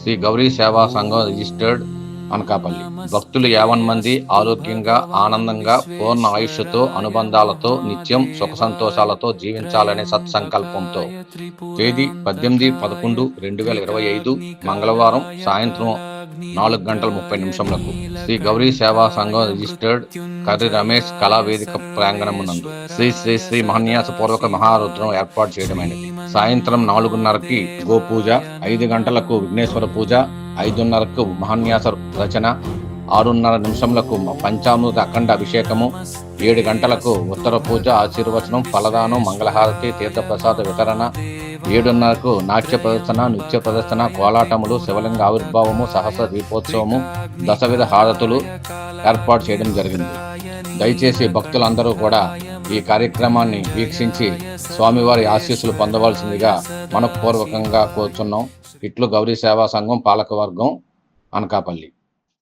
శ్రీ గౌరీ సేవా సంఘం రిజిస్టర్డ్ అనకాపల్లి. భక్తులు 50 మంది ఆరోగ్యంగా, ఆనందంగా, పూర్ణ ఆయుష్తో, అనుబంధాలతో, నిత్యం సుఖ సంతోషాలతో జీవించాలనే సత్సంకల్పంతో. తేదీ 18/11/2025 మంగళవారం సాయంత్రం 4:30 శ్రీ గౌరీ సేవా సంఘం రిజిస్టర్డ్ కర్రి రమేష్ కళావేదిక ప్రాంగణమునందు శ్రీ శ్రీ శ్రీ మహాన్యాసపూర్వక మహారుద్రం ఏర్పాటు చేయడమైనది. సాయంత్రం 4:30కి గోపూజ, 5 గంటలకు విఘ్నేశ్వర పూజ, 5:30కు మహాన్యాస రచన, 6:30 పంచామృత అఖండ అభిషేకము, 7 గంటలకు ఉత్తర పూజ, ఆశీర్వచనం, ఫలదానం, మంగళహారతి, తీర్థప్రసాద వితరణ, 7:30కు నాట్య ప్రదర్శన, నృత్య ప్రదర్శన, కోలాటములు, శివలింగ ఆవిర్భావము, సహస్ర దీపోత్సవము, దశవిధ హారతులు ఏర్పాటు చేయడం జరిగింది. దయచేసి భక్తులందరూ కూడా ఈ కార్యక్రమాన్ని వీక్షించి స్వామివారి ఆశీస్సులు పొందవలసిందిగా మనపూర్వకంగా కోరుచున్నాం. ఇట్లు గౌరీ సేవా సంఘం పాలకవర్గం, అనకాపల్లి.